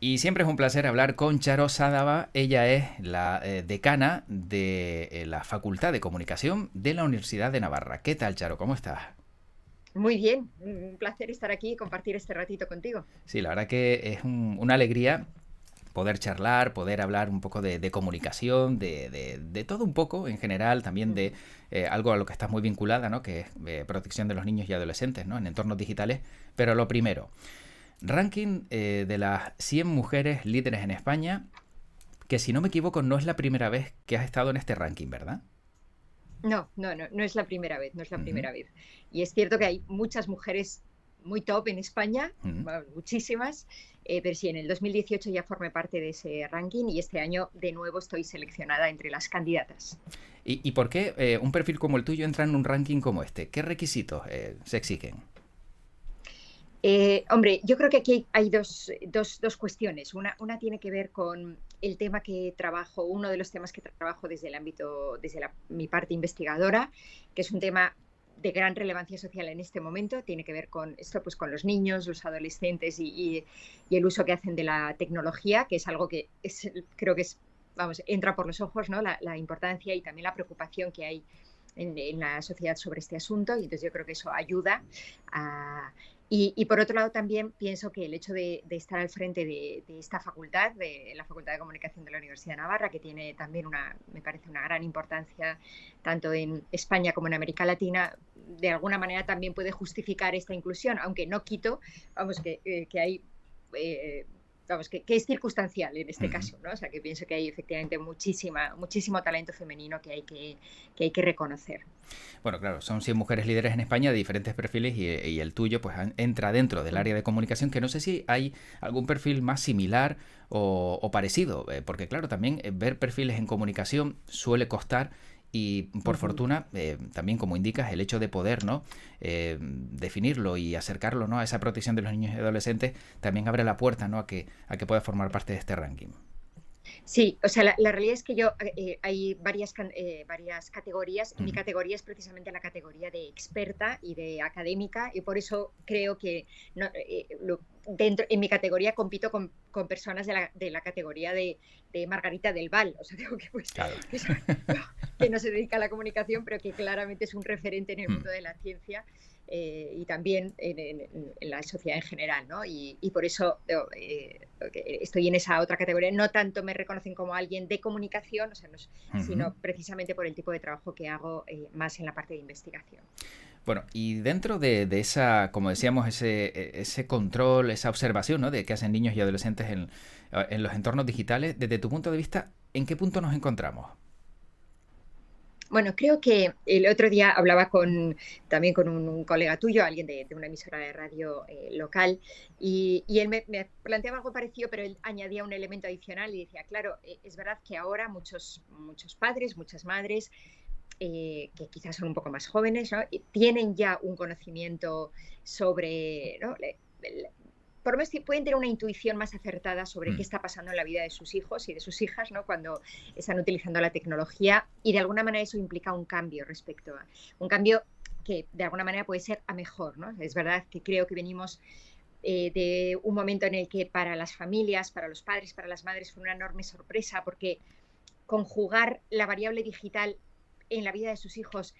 Y siempre es un placer hablar con Charo Sádava. Ella es la decana de la Facultad de Comunicación de la Universidad de Navarra. ¿Qué tal, Charo? ¿Cómo estás? Muy bien, un placer estar aquí y compartir este ratito contigo. Sí, la verdad que es una alegría poder charlar, poder hablar un poco de comunicación, de todo un poco en general, también de Ujú. algo a lo que estás muy vinculada, ¿no? Que es protección de los niños y adolescentes, ¿no? En entornos digitales. Pero lo primero, ranking de las 100 mujeres líderes en España, que si no me equivoco no es la primera vez que has estado en este ranking, ¿verdad? No es la primera vez, no es la Ujú, primera vez. Y es cierto que hay muchas mujeres muy top en España, ujú. bueno, muchísimas, pero sí, en el 2018 ya formé parte de ese ranking y este año de nuevo estoy seleccionada entre las candidatas. ¿Y por qué un perfil como el tuyo entra en un ranking como este? ¿Qué requisitos se exigen? Hombre, yo creo que aquí hay dos cuestiones. Una tiene que ver con el tema que trabajo, uno de los temas que trabajo desde el ámbito, mi parte investigadora, que es un tema de gran relevancia social en este momento, tiene que ver con esto, pues con los niños, los adolescentes y el uso que hacen de la tecnología, que es algo que creo que vamos, entra por los ojos, ¿no? La importancia y también la preocupación que hay en la sociedad sobre este asunto. Y entonces yo creo que eso ayuda a, y por otro lado también pienso que el hecho de estar al frente de esta facultad, de la Facultad de Comunicación de la Universidad de Navarra, que tiene también me parece una gran importancia tanto en España como en América Latina, de alguna manera también puede justificar esta inclusión, aunque no quito, vamos, que hay... Vamos, que es circunstancial en este Ujú. caso, ¿no? O sea, que pienso que hay efectivamente muchísimo talento femenino que hay que reconocer. Bueno, claro, son 100 mujeres líderes en España de diferentes perfiles y el tuyo pues entra dentro del área de comunicación, que no sé si hay algún perfil más similar o parecido, porque claro, también ver perfiles en comunicación suele costar y por Ujú. fortuna, también como indicas, el hecho de poder, ¿no? Definirlo y acercarlo, ¿no? A esa protección de los niños y adolescentes también abre la puerta, ¿no? A que pueda formar parte de este ranking. Sí, o sea, la realidad es que hay varias categorías y mi Ujú. categoría es precisamente la categoría de experta y de académica y por eso creo que no, en mi categoría compito con personas de la categoría de Margarita del Val, o sea, digo que, pues, Claro. que, es- que no se dedica a la comunicación, pero que claramente es un referente en el Mm. mundo de la ciencia y también en la sociedad en general, ¿no? Y por eso estoy en esa otra categoría. No tanto me reconocen como alguien de comunicación, o sea, no Ujú. sino precisamente por el tipo de trabajo que hago más en la parte de investigación. Bueno, y dentro de esa, como decíamos, ese control, esa observación, ¿no? De qué hacen niños y adolescentes en los entornos digitales, desde tu punto de vista, ¿en qué punto nos encontramos? Bueno, creo que el otro día hablaba también con un colega tuyo, alguien de una emisora de radio local, y él me planteaba algo parecido, pero él añadía un elemento adicional y decía, claro, es verdad que ahora muchos padres, muchas madres, que quizás son un poco más jóvenes, ¿no? Y tienen ya un conocimiento sobre, ¿no? Por lo menos pueden tener una intuición más acertada sobre qué Mm. está pasando en la vida de sus hijos y de sus hijas, ¿no? Cuando están utilizando la tecnología y de alguna manera eso implica un cambio respecto a un cambio que de alguna manera puede ser a mejor, ¿no? Es verdad que creo que venimos de un momento en el que para las familias, para los padres, para las madres fue una enorme sorpresa porque conjugar la variable digital en la vida de sus hijos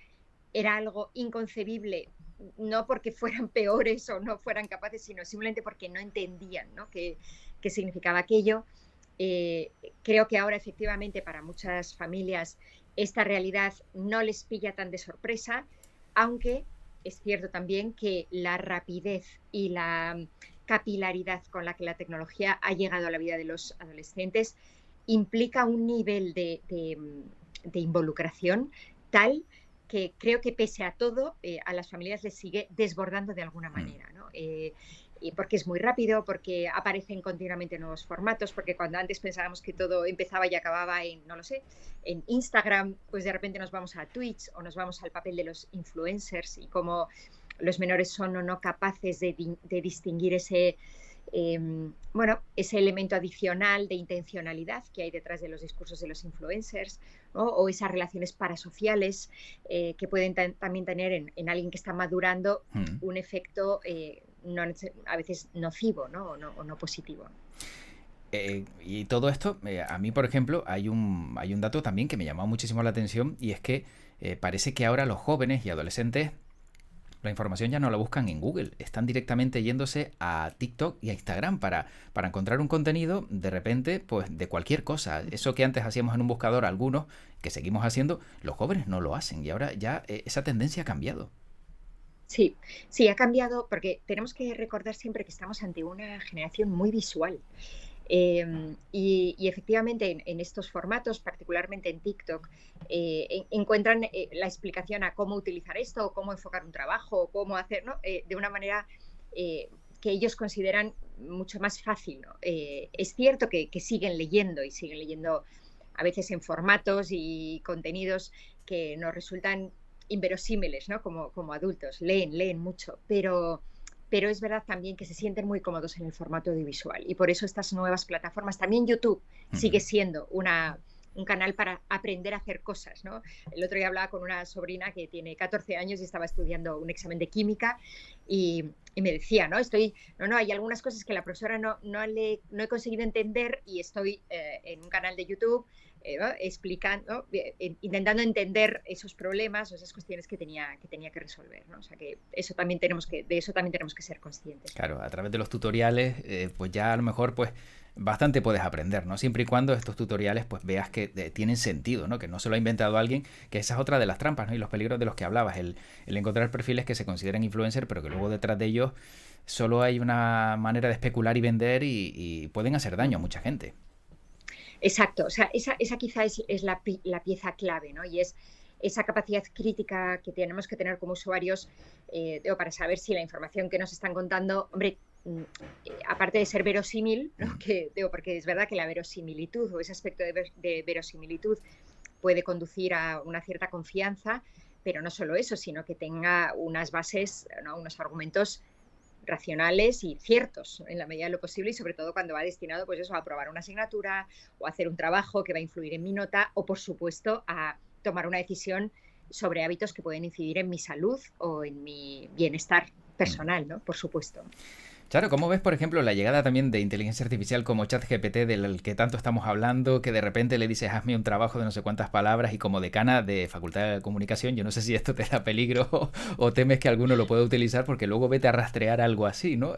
era algo inconcebible, no porque fueran peores o no fueran capaces, sino simplemente porque no entendían, ¿no? Qué significaba aquello. Eh, Creo que ahora efectivamente para muchas familias esta realidad no les pilla tan de sorpresa, aunque es cierto también que la rapidez y la capilaridad con la que la tecnología ha llegado a la vida de los adolescentes implica un nivel de involucración tal que creo que pese a todo a las familias les sigue desbordando de alguna Mm. manera, ¿no? Y porque es muy rápido, porque aparecen continuamente nuevos formatos, porque cuando antes pensábamos que todo empezaba y acababa en, no lo sé, en Instagram, pues de repente nos vamos a Twitch o nos vamos al papel de los influencers y cómo los menores son o no capaces de distinguir eh, ese elemento adicional de intencionalidad que hay detrás de los discursos de los influencers, ¿no? O esas relaciones parasociales que pueden también tener en alguien que está madurando Mm. un efecto no, a veces nocivo, ¿no? O no positivo. Y todo esto, a mí, por ejemplo, hay un dato también que me llamó muchísimo la atención y es que parece que ahora los jóvenes y adolescentes la información ya no la buscan en Google, están directamente yéndose a TikTok y a Instagram para encontrar un contenido de repente, pues de cualquier cosa. Eso que antes hacíamos en un buscador, algunos que seguimos haciendo, los jóvenes no lo hacen y ahora ya esa tendencia ha cambiado. Sí, sí, ha cambiado porque tenemos que recordar siempre que estamos ante una generación muy visual. Y efectivamente en estos formatos, particularmente en TikTok, encuentran la explicación a cómo utilizar esto, o cómo enfocar un trabajo, o cómo hacer, ¿no? De una manera que ellos consideran mucho más fácil, ¿no? Es cierto que siguen leyendo y siguen leyendo a veces en formatos y contenidos que nos resultan inverosímiles, ¿no? Como adultos, leen mucho, pero es verdad también que se sienten muy cómodos en el formato audiovisual y por eso estas nuevas plataformas, también YouTube sigue siendo un canal para aprender a hacer cosas, ¿no? El otro día hablaba con una sobrina que tiene 14 años y estaba estudiando un examen de química y me decía, ¿no? Hay algunas cosas que la profesora no he conseguido entender y estoy en un canal de YouTube ¿no? Explicando, intentando entender esos problemas o esas cuestiones que tenía que resolver, ¿no? O sea que de eso también tenemos que ser conscientes. Claro, a través de los tutoriales, pues ya a lo mejor pues bastante puedes aprender, ¿no? Siempre y cuando estos tutoriales pues veas que tienen sentido, ¿no? Que no se lo ha inventado alguien, que esa es otra de las trampas, ¿no? Y los peligros de los que hablabas, el encontrar perfiles que se consideren influencer, pero que luego detrás de ellos solo hay una manera de especular y vender y pueden hacer daño a mucha gente. Exacto, o sea, esa quizá es la pieza clave, ¿no? Y es esa capacidad crítica que tenemos que tener como usuarios para saber si la información que nos están contando, hombre, aparte de ser verosímil, ¿no? Porque es verdad que la verosimilitud o ese aspecto de verosimilitud puede conducir a una cierta confianza, pero no solo eso, sino que tenga unas bases, ¿no? Unos argumentos racionales y ciertos en la medida de lo posible y sobre todo cuando va destinado pues eso, a aprobar una asignatura o a hacer un trabajo que va a influir en mi nota o por supuesto a tomar una decisión sobre hábitos que pueden incidir en mi salud o en mi bienestar personal, ¿no? Por supuesto. Claro, ¿cómo ves, por ejemplo, la llegada también de inteligencia artificial como ChatGPT, del que tanto estamos hablando, que de repente le dices, hazme un trabajo de no sé cuántas palabras y como decana de Facultad de Comunicación, yo no sé si esto te da peligro o temes que alguno lo pueda utilizar porque luego vete a rastrear algo así, ¿no?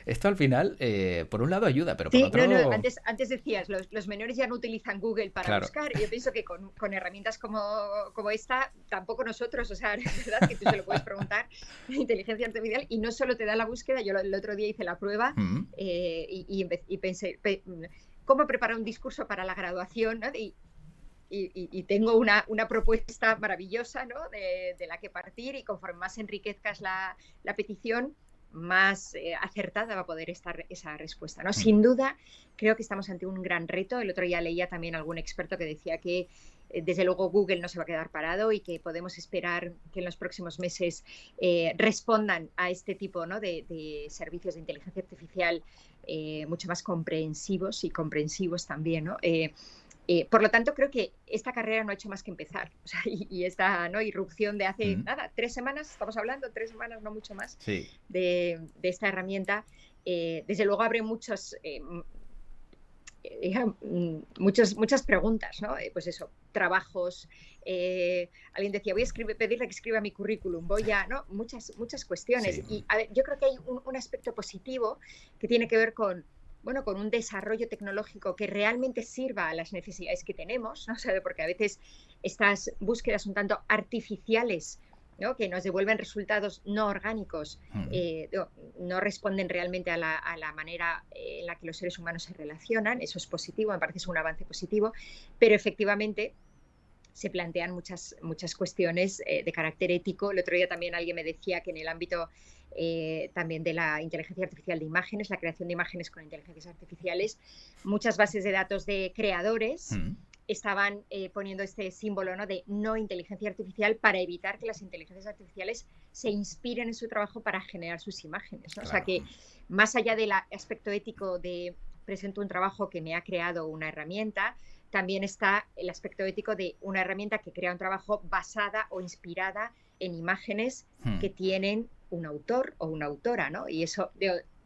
Esto al final, por un lado ayuda, pero por Sí, otro... no, antes decías, los menores ya no utilizan Google para Claro. buscar. Y yo pienso que con herramientas como esta, tampoco nosotros, o sea, es verdad que tú se lo puedes preguntar a inteligencia artificial y no solo te da la búsqueda. Yo el otro día hice la prueba y pensé, ¿cómo preparar un discurso para la graduación? ¿No? Y tengo una propuesta maravillosa, ¿no? de la que partir y conforme más enriquezcas la petición, más acertada va a poder estar esa respuesta, ¿no? Sin duda, creo que estamos ante un gran reto. El otro día leía también algún experto que decía que desde luego Google no se va a quedar parado y que podemos esperar que en los próximos meses respondan a este tipo, ¿no? de servicios de inteligencia artificial mucho más comprensivos y comprensivos también, ¿no? Por lo tanto, creo que esta carrera no ha hecho más que empezar. O sea, y esta, ¿no? Irrupción de hace, nada, 3 semanas, estamos hablando, 3 semanas, no mucho más, Sí. de esta herramienta, desde luego abre muchas preguntas, ¿no? Pues eso, trabajos. Alguien decía, voy a pedirle que escriba mi currículum, ¿no? Muchas cuestiones. Sí. Y a ver, yo creo que hay un aspecto positivo que tiene que ver con un desarrollo tecnológico que realmente sirva a las necesidades que tenemos, ¿no? O sea, porque a veces estas búsquedas un tanto artificiales, ¿no? Que nos devuelven resultados no orgánicos, no responden realmente a la manera en la que los seres humanos se relacionan. Eso es positivo, me parece que es un avance positivo, pero efectivamente se plantean muchas cuestiones de carácter ético. El otro día también alguien me decía que en el ámbito también de la inteligencia artificial de imágenes, la creación de imágenes con inteligencias artificiales, muchas bases de datos de creadores estaban poniendo este símbolo, ¿no? de no inteligencia artificial para evitar que las inteligencias artificiales se inspiren en su trabajo para generar sus imágenes, ¿no? Claro. O sea que más allá del aspecto ético de presento un trabajo que me ha creado una herramienta, también está el aspecto ético de una herramienta que crea un trabajo basada o inspirada en imágenes que tienen un autor o una autora, ¿no? Y eso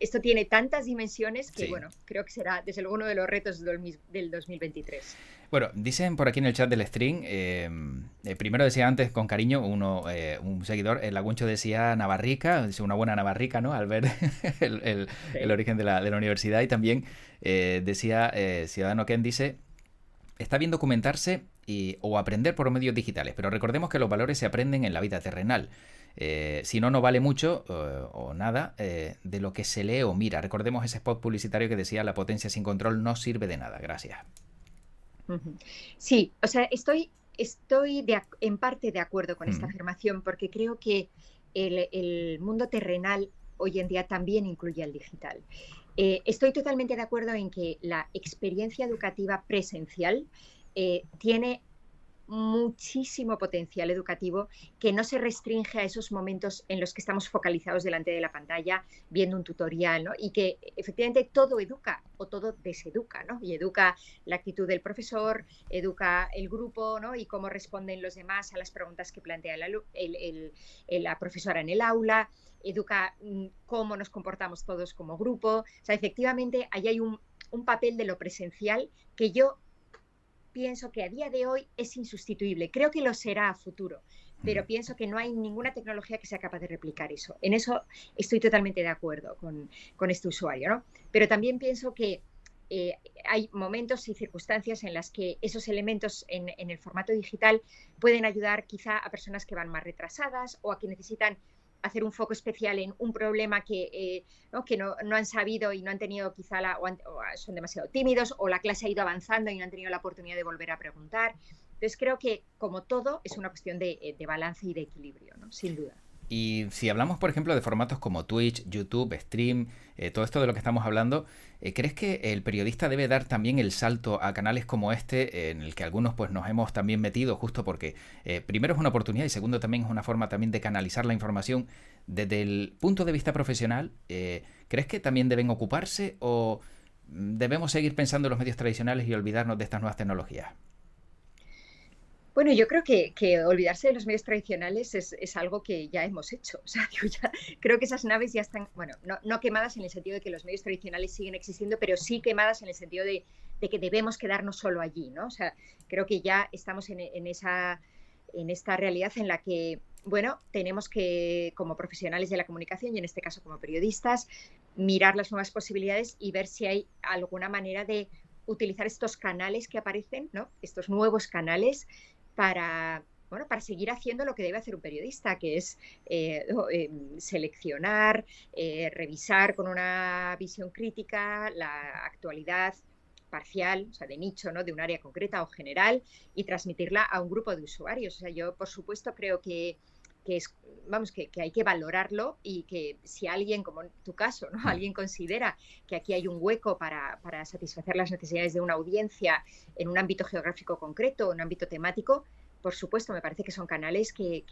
esto tiene tantas dimensiones que, Sí. bueno, creo que será desde luego uno de los retos del 2023. Bueno, dicen por aquí en el chat del stream, primero decía antes con cariño un seguidor, el Laguncho decía Navarrica, dice una buena Navarrica, ¿no? Al ver el Sí. origen de la universidad. Y también decía Ciudadano Ken, dice, está bien documentarse o aprender por medios digitales, pero recordemos que los valores se aprenden en la vida terrenal. Si no, no vale mucho o nada de lo que se lee o mira. Recordemos ese spot publicitario que decía la potencia sin control no sirve de nada. Gracias. Ujú. Sí, o sea, estoy en parte de acuerdo con esta Mm. afirmación porque creo que el mundo terrenal hoy en día también incluye al digital. Estoy totalmente de acuerdo en que la experiencia educativa presencial tiene muchísimo potencial educativo que no se restringe a esos momentos en los que estamos focalizados delante de la pantalla viendo un tutorial, ¿no? Y que efectivamente todo educa o todo deseduca, ¿no? Y educa la actitud del profesor, educa el grupo, ¿no? Y cómo responden los demás a las preguntas que plantea la profesora en el aula, educa cómo nos comportamos todos como grupo. O sea, efectivamente, ahí hay un papel de lo presencial que yo pienso que a día de hoy es insustituible. Creo que lo será a futuro, Mm. pero pienso que no hay ninguna tecnología que sea capaz de replicar eso. En eso estoy totalmente de acuerdo con este usuario, ¿no? Pero también pienso que hay momentos y circunstancias en las que esos elementos en el formato digital pueden ayudar quizá a personas que van más retrasadas o a que necesitan hacer un foco especial en un problema ¿no? que no han sabido y no han tenido quizá o son demasiado tímidos o la clase ha ido avanzando y no han tenido la oportunidad de volver a preguntar. Entonces creo que como todo es una cuestión de balance y de equilibrio, ¿no? Sin duda. Y si hablamos, por ejemplo, de formatos como Twitch, YouTube, Stream, todo esto de lo que estamos hablando, ¿crees que el periodista debe dar también el salto a canales como este, en el que algunos pues nos hemos también metido justo porque primero es una oportunidad y segundo también es una forma también de canalizar la información desde el punto de vista profesional? ¿Crees que también deben ocuparse o debemos seguir pensando en los medios tradicionales y olvidarnos de estas nuevas tecnologías? Bueno, yo creo que olvidarse de los medios tradicionales es algo que ya hemos hecho. O sea, digo, creo que esas naves ya están, bueno, no quemadas en el sentido de que los medios tradicionales siguen existiendo, pero sí quemadas en el sentido de que debemos quedarnos solo allí, ¿no? O sea, creo que ya estamos en esta realidad en la que, bueno, tenemos que, como profesionales de la comunicación y en este caso como periodistas, mirar las nuevas posibilidades y ver si hay alguna manera de utilizar estos canales que aparecen, ¿no? Estos nuevos canales para, bueno, para seguir haciendo lo que debe hacer un periodista, que es seleccionar, revisar con una visión crítica la actualidad parcial, o sea, de nicho, ¿no? De un área concreta o general, y transmitirla a un grupo de usuarios. O sea, yo, por supuesto, creo que hay que valorarlo y que si alguien, como en tu caso, ¿no? Mm. Alguien considera que aquí hay un hueco para satisfacer las necesidades de una audiencia en un ámbito geográfico concreto o en un ámbito temático, por supuesto, me parece que son canales que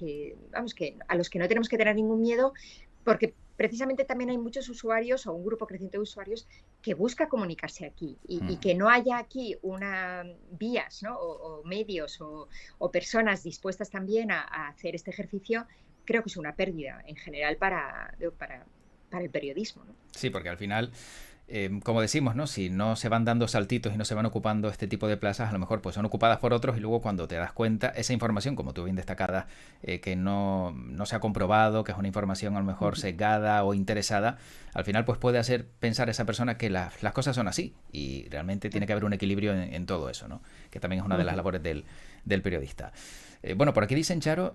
a los que no tenemos que tener ningún miedo, porque precisamente también hay muchos usuarios o un grupo creciente de usuarios que busca comunicarse aquí y Mm. que no haya aquí una vías, ¿no? o medios o personas dispuestas también a hacer este ejercicio, creo que es una pérdida en general para el periodismo, ¿no? Sí, porque al final, como decimos, ¿no? Si no se van dando saltitos y no se van ocupando este tipo de plazas, a lo mejor pues son ocupadas por otros y luego cuando te das cuenta, esa información, como tú bien destacada, que no se ha comprobado, que es una información a lo mejor sesgada o interesada, al final pues puede hacer pensar a esa persona que las cosas son así y realmente tiene que haber un equilibrio en todo eso, ¿no? Que también es una de las labores del periodista. Bueno, por aquí dicen, Charo,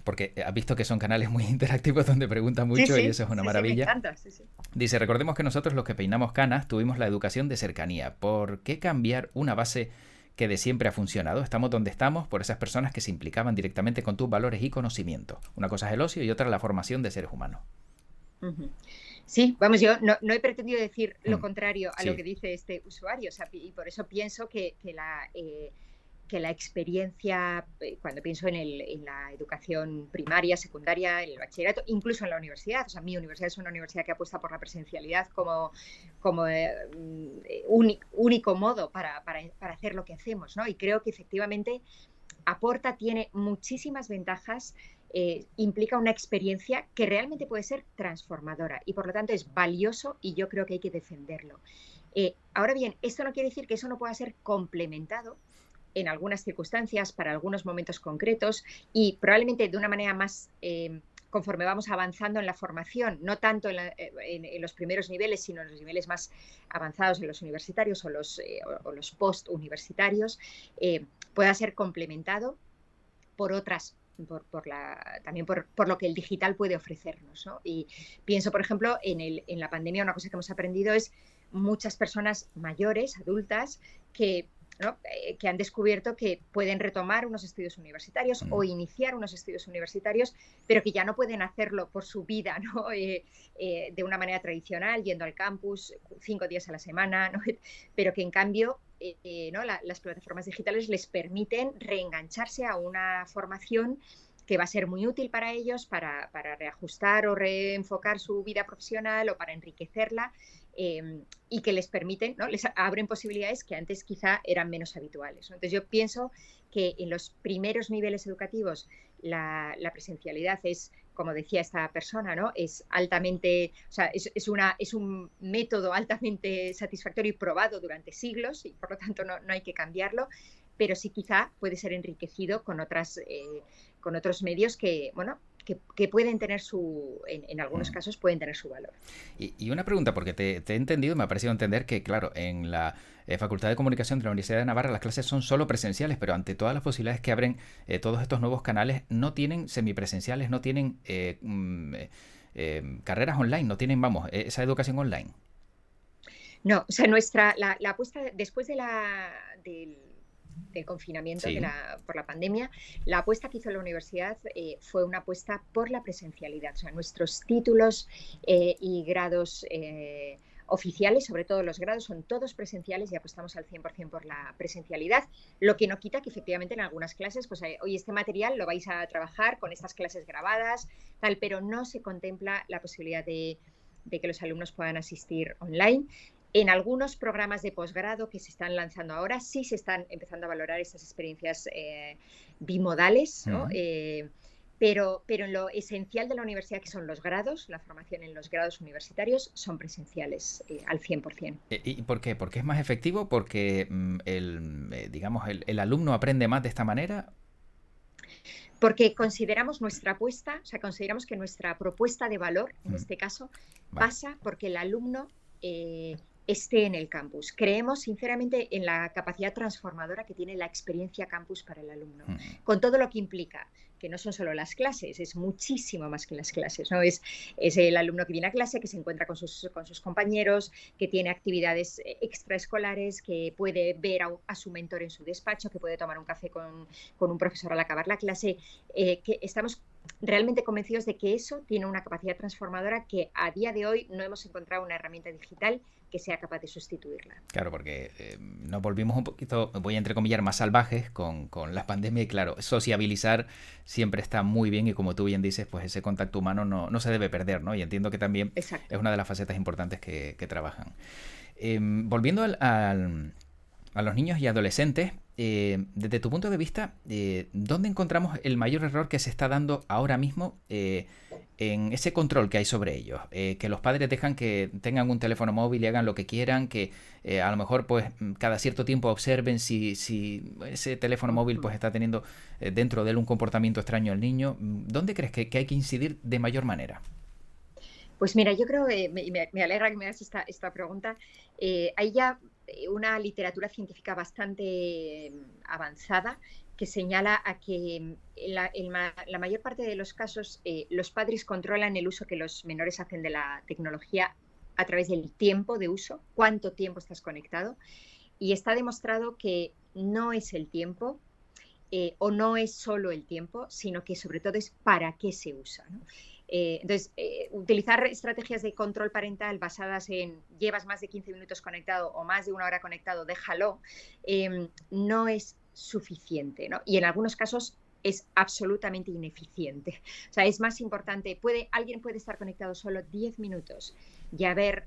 porque has visto que son canales muy interactivos donde preguntan Sí, mucho y sí, eso es una sí, sí, me maravilla. encanta. Sí, sí. Dice, recordemos que nosotros los que peinamos canas tuvimos la educación de cercanía. ¿Por qué cambiar una base que de siempre ha funcionado? Estamos donde estamos por esas personas que se implicaban directamente con tus valores y conocimientos. Una cosa es el ocio y otra la formación de seres humanos. Ujú. Sí, vamos, yo no he pretendido decir lo Hmm. contrario a lo Sí. que dice este usuario, o sea, y por eso pienso que la experiencia, cuando pienso en la educación primaria, secundaria, en el bachillerato, incluso en la universidad, o sea, mi universidad es una universidad que apuesta por la presencialidad como único modo para hacer lo que hacemos, ¿no? Y creo que efectivamente tiene muchísimas ventajas implica una experiencia que realmente puede ser transformadora y por lo tanto es valioso y yo creo que hay que defenderlo. Ahora bien, esto no quiere decir que eso no pueda ser complementado en algunas circunstancias, para algunos momentos concretos y probablemente de una manera más conforme vamos avanzando en la formación, no tanto en los primeros niveles, sino en los niveles más avanzados, en los universitarios o los post-universitarios, pueda ser complementado por otras, también por lo que el digital puede ofrecernos, ¿no? Y pienso, por ejemplo, en la pandemia una cosa que hemos aprendido es muchas personas mayores, adultas, ¿no? Que han descubierto que pueden retomar unos estudios universitarios o iniciar unos estudios universitarios, pero que ya no pueden hacerlo por su vida, ¿no? De una manera tradicional, yendo al campus 5 días a la semana, ¿no? Pero que en cambio ¿no? Las plataformas digitales les permiten reengancharse a una formación que va a ser muy útil para ellos para reajustar o reenfocar su vida profesional o para enriquecerla. Y que les permiten, ¿no? Les abren posibilidades que antes quizá eran menos habituales, ¿no? Entonces yo pienso que en los primeros niveles educativos la presencialidad es, como decía esta persona, ¿no? Es altamente, o sea, es un método altamente satisfactorio y probado durante siglos y por lo tanto no hay que cambiarlo, pero sí quizá puede ser enriquecido con otros medios que, bueno, que pueden tener en algunos casos pueden tener su valor. Y una pregunta, porque te he entendido, me ha parecido entender que, claro, en la Facultad de Comunicación de la Universidad de Navarra las clases son solo presenciales, pero ante todas las posibilidades que abren todos estos nuevos canales, no tienen semipresenciales, no tienen carreras online, no tienen, vamos, esa educación online. No, o sea, la apuesta después del confinamiento Sí. por la pandemia, la apuesta que hizo la universidad fue una apuesta por la presencialidad. O sea, nuestros títulos y grados oficiales, sobre todo los grados, son todos presenciales y apostamos al 100% por la presencialidad, lo que no quita que efectivamente en algunas clases, pues hoy este material lo vais a trabajar con estas clases grabadas, tal, pero no se contempla la posibilidad de que los alumnos puedan asistir online. En algunos programas de posgrado que se están lanzando ahora sí se están empezando a valorar estas experiencias bimodales, ¿no? Pero en lo esencial de la universidad, que son los grados, la formación en los grados universitarios, son presenciales al 100%. ¿Y por qué? ¿Porque es más efectivo? ¿Porque digamos, el alumno aprende más de esta manera? Porque consideramos nuestra apuesta, o sea, consideramos que nuestra propuesta de valor, en este caso, pasa porque el alumno esté en el campus. Creemos sinceramente en la capacidad transformadora que tiene la experiencia campus para el alumno, con todo lo que implica, que no son solo las clases, es muchísimo más que las clases, ¿no? Es el alumno que viene a clase, que se encuentra con sus compañeros, que tiene actividades extraescolares, que puede ver a su mentor en su despacho, que puede tomar un café con un profesor al acabar la clase, que estamos realmente convencidos de que eso tiene una capacidad transformadora que a día de hoy no hemos encontrado una herramienta digital que sea capaz de sustituirla. Claro, porque nos volvimos un poquito, voy a entrecomillar, más salvajes con la pandemia y claro, sociabilizar siempre está muy bien y como tú bien dices, pues ese contacto humano no se debe perder, ¿no? Y entiendo que también Exacto. es una de las facetas importantes que trabajan. Volviendo a los niños y adolescentes, desde tu punto de vista, ¿dónde encontramos el mayor error que se está dando ahora mismo en ese control que hay sobre ellos? Que los padres dejan que tengan un teléfono móvil y hagan lo que quieran, que a lo mejor pues cada cierto tiempo observen si ese teléfono móvil pues está teniendo dentro de él un comportamiento extraño al niño. ¿Dónde crees que hay que incidir de mayor manera? Pues mira, yo creo que me alegra que me hagas esta pregunta. Hay ya una literatura científica bastante avanzada que señala a que en la mayor parte de los casos los padres controlan el uso que los menores hacen de la tecnología a través del tiempo de uso, cuánto tiempo estás conectado, y está demostrado que no es el tiempo o no es solo el tiempo, sino que sobre todo es para qué se usa, ¿no? Entonces, utilizar estrategias de control parental basadas en llevas más de 15 minutos conectado o más de 1 hora conectado, déjalo, no es suficiente, ¿no? Y en algunos casos es absolutamente ineficiente. O sea, es más importante, alguien puede estar conectado solo 10 minutos y haber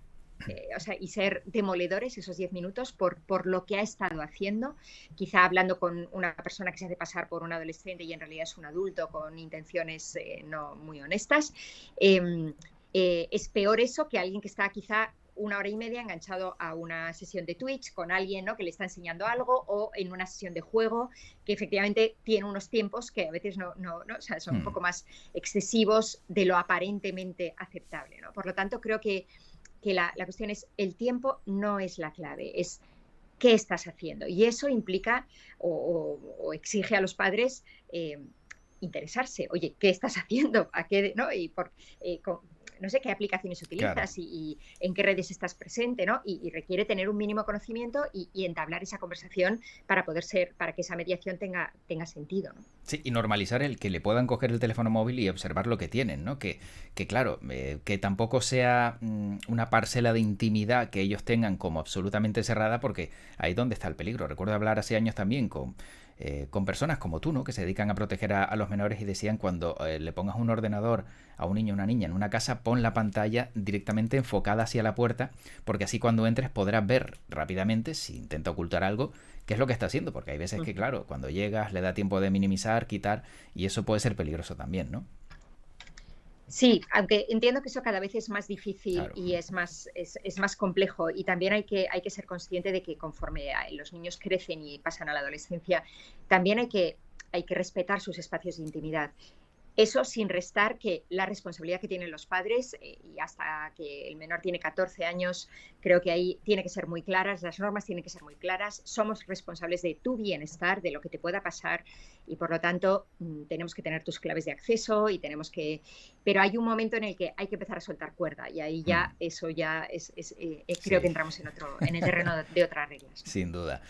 o sea, y ser demoledores esos 10 minutos por lo que ha estado haciendo, quizá hablando con una persona que se hace pasar por un adolescente y en realidad es un adulto con intenciones no muy honestas. Es peor eso que alguien que está quizá 1 hora y media enganchado a una sesión de Twitch con alguien, ¿no?, que le está enseñando algo, o en una sesión de juego que efectivamente tiene unos tiempos que a veces o sea, son un poco más excesivos de lo aparentemente aceptable, ¿no? Por lo tanto, creo que la cuestión es el tiempo no es la clave, es qué estás haciendo. Y eso implica o exige a los padres interesarse. Oye, ¿qué estás haciendo? ¿A qué, no? Y no sé qué aplicaciones Claro. utilizas y en qué redes estás presente, ¿no? Y requiere tener un mínimo conocimiento y entablar esa conversación para que esa mediación tenga sentido, ¿no? Sí, y normalizar el que le puedan coger el teléfono móvil y observar lo que tienen, ¿no? Que claro, que tampoco sea una parcela de intimidad que ellos tengan como absolutamente cerrada, porque ahí es donde está el peligro. Recuerdo hablar hace años también con personas como tú, ¿no?, que se dedican a proteger a los menores, y decían, cuando le pongas un ordenador a un niño o una niña en una casa, pon la pantalla directamente enfocada hacia la puerta, porque así cuando entres podrás ver rápidamente, si intenta ocultar algo, qué es lo que está haciendo, porque hay veces que, claro, cuando llegas le da tiempo de minimizar, quitar, y eso puede ser peligroso también, ¿no? Sí, aunque entiendo que eso cada vez es más difícil Claro. y es más complejo, y también hay que ser consciente de que conforme los niños crecen y pasan a la adolescencia, también hay que respetar sus espacios de intimidad. Eso sin restar que la responsabilidad que tienen los padres, y hasta que el menor tiene 14 años, creo que ahí tiene que ser muy claras, las normas tienen que ser muy claras, somos responsables de tu bienestar, de lo que te pueda pasar, y por lo tanto tenemos que tener tus claves de acceso y tenemos que... Pero hay un momento en el que hay que empezar a soltar cuerda, y ahí Mm, ya eso ya creo que sí. entramos en el terreno de otras reglas, ¿no? Sin duda.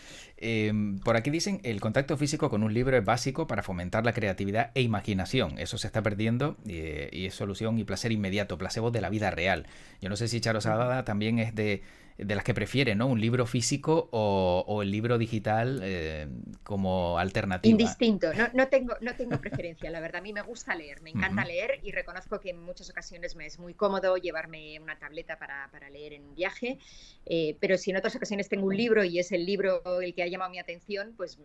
Por aquí dicen, el contacto físico con un libro es básico para fomentar la creatividad e imaginación. Eso se está perdiendo, y es solución y placer inmediato, placebo de la vida real. Yo no sé si Charo Ujú. Sadada también es de las que prefiere, ¿no?, un libro físico o el libro digital como alternativa. Indistinto, no tengo preferencia, la verdad. A mí me gusta leer, me encanta Ujú. leer, y reconozco que en muchas ocasiones me es muy cómodo llevarme una tableta para leer en un viaje, pero si en otras ocasiones tengo un libro y es el libro el que ha llamado mi atención, pues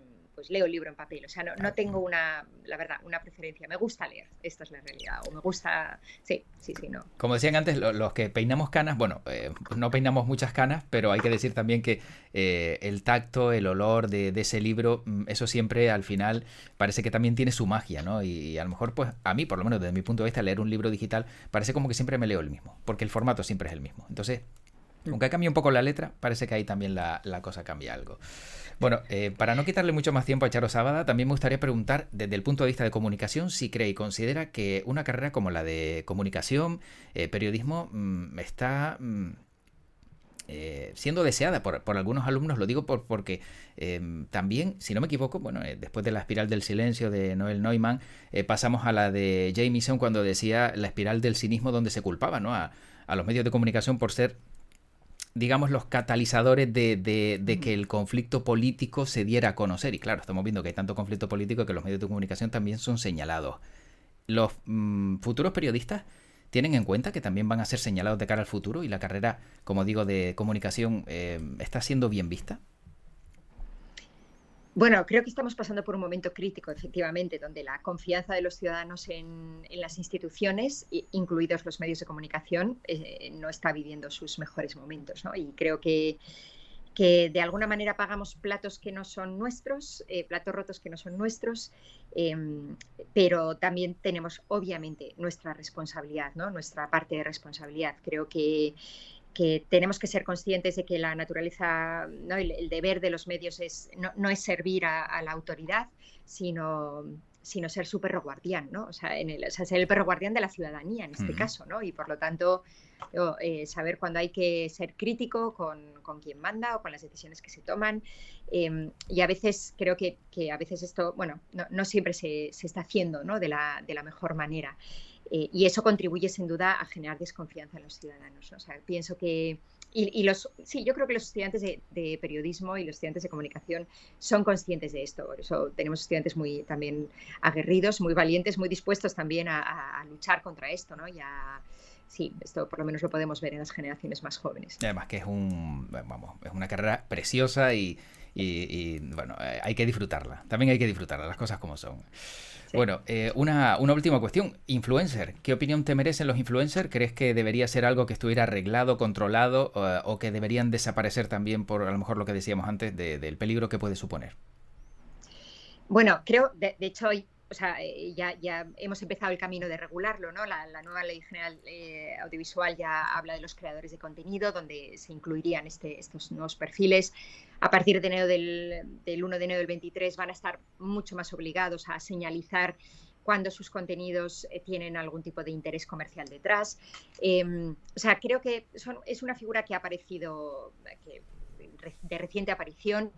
leo el libro en papel. O sea, no Claro. tengo la verdad, una preferencia. Me gusta leer, esta es la realidad. O me gusta, sí, sí, sí, no. Como decían antes, los que peinamos canas, bueno, no peinamos muchas canas, pero hay que decir también que el tacto, el olor de ese libro, eso siempre al final parece que también tiene su magia, ¿no? Y a lo mejor, pues a mí, por lo menos desde mi punto de vista, leer un libro digital parece como que siempre me leo el mismo, porque el formato siempre es el mismo. Entonces, aunque cambie un poco la letra, parece que ahí también la cosa cambia algo. Bueno, para no quitarle mucho más tiempo a Charo Sábada, también me gustaría preguntar, desde el punto de vista de comunicación, si cree y considera que una carrera como la de comunicación, periodismo, está siendo deseada por algunos alumnos. Lo digo porque también, si no me equivoco, bueno, después de la espiral del silencio de Noel Neumann, pasamos a la de Jameson, cuando decía la espiral del cinismo, donde se culpaba, ¿no?, a los medios de comunicación por ser, digamos, los catalizadores de que el conflicto político se diera a conocer. Y claro, estamos viendo que hay tanto conflicto político que los medios de comunicación también son señalados. ¿Los futuros periodistas tienen en cuenta que también van a ser señalados de cara al futuro, y la carrera, como digo, de comunicación está siendo bien vista? Bueno, creo que estamos pasando por un momento crítico, efectivamente, donde la confianza de los ciudadanos en las instituciones, incluidos los medios de comunicación, no está viviendo sus mejores momentos, ¿no? Y creo que de alguna manera pagamos platos que no son nuestros, platos rotos que no son nuestros, eh, pero también tenemos obviamente nuestra responsabilidad, ¿no?, nuestra parte de responsabilidad. Creo que tenemos que ser conscientes de que la naturaleza, ¿no?, el deber de los medios no es servir a la autoridad, sino ser su perro guardián, ¿no? O sea, o sea, ser el perro guardián de la ciudadanía en este Mm. caso, ¿no? Y por lo tanto, saber cuándo hay que ser crítico con quien manda o con las decisiones que se toman. Y a veces creo que a veces esto, bueno, no siempre se está haciendo, ¿no?, de la mejor manera. Y eso contribuye sin duda a generar desconfianza en los ciudadanos, ¿no? O sea, pienso que... sí, yo creo que los estudiantes de periodismo y los estudiantes de comunicación son conscientes de esto. Por eso tenemos estudiantes muy también aguerridos, muy valientes, muy dispuestos también a luchar contra esto, ¿no? sí, esto por lo menos lo podemos ver en las generaciones más jóvenes. Además que es una carrera preciosa bueno, hay que disfrutarla. También hay que disfrutarla, las cosas como son. Sí. Bueno, una última cuestión. Influencer. ¿Qué opinión te merecen los influencers? ¿Crees que debería ser algo que estuviera arreglado, controlado, o que deberían desaparecer también por a lo mejor lo que decíamos antes del peligro que puede suponer? Bueno, creo, de hecho, o sea, ya hemos empezado el camino de regularlo, ¿no? La nueva Ley General Audiovisual ya habla de los creadores de contenido, donde se incluirían estos nuevos perfiles. A partir de enero del 1 de enero del 23 van a estar mucho más obligados a señalizar cuando sus contenidos tienen algún tipo de interés comercial detrás. O sea, creo que es una figura que ha aparecido, de reciente aparición,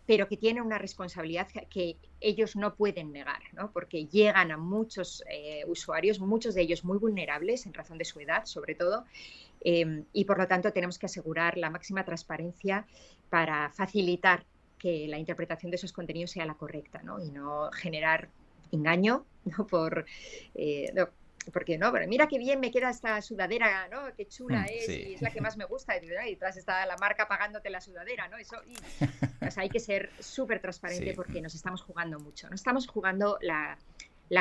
pero que tiene una responsabilidad que ellos no pueden negar, ¿no? Porque llegan a muchos usuarios, muchos de ellos muy vulnerables en razón de su edad, sobre todo, y por lo tanto tenemos que asegurar la máxima transparencia para facilitar que la interpretación de esos contenidos sea la correcta, ¿no? Y no generar engaño, ¿no? Porque no, pero mira qué bien me queda esta sudadera, ¿no? Qué chula es, sí. y es la que más me gusta, y detrás está la marca pagándote la sudadera, ¿no? O sea, hay que ser súper transparente, sí, porque nos estamos jugando mucho. No estamos jugando la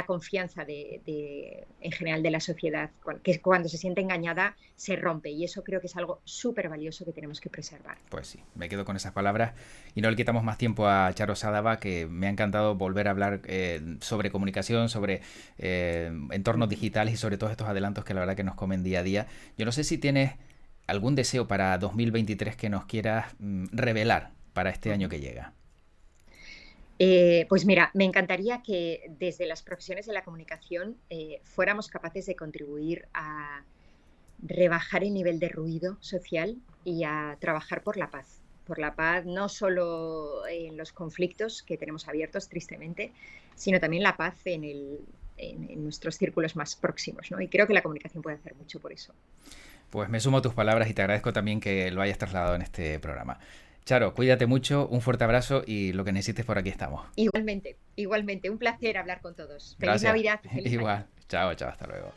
confianza en general de la sociedad, que cuando se siente engañada se rompe, y eso creo que es algo súper valioso que tenemos que preservar. Pues sí, me quedo con esas palabras y no le quitamos más tiempo a Charo Sadaba, que me ha encantado volver a hablar sobre comunicación, sobre entornos digitales y sobre todos estos adelantos que la verdad que nos comen día a día. Yo no sé si tienes algún deseo para 2023 que nos quieras revelar para este año que llega. Pues mira, me encantaría que desde las profesiones de la comunicación fuéramos capaces de contribuir a rebajar el nivel de ruido social y a trabajar por la paz. Por la paz no solo en los conflictos que tenemos abiertos, tristemente, sino también la paz en nuestros círculos más próximos, ¿no? Y creo que la comunicación puede hacer mucho por eso. Pues me sumo a tus palabras y te agradezco también que lo hayas trasladado en este programa. Charo, cuídate mucho, un fuerte abrazo y lo que necesites por aquí estamos. Igualmente, un placer hablar con todos. Gracias. Feliz Navidad. Feliz Igual. año. Chao, hasta luego.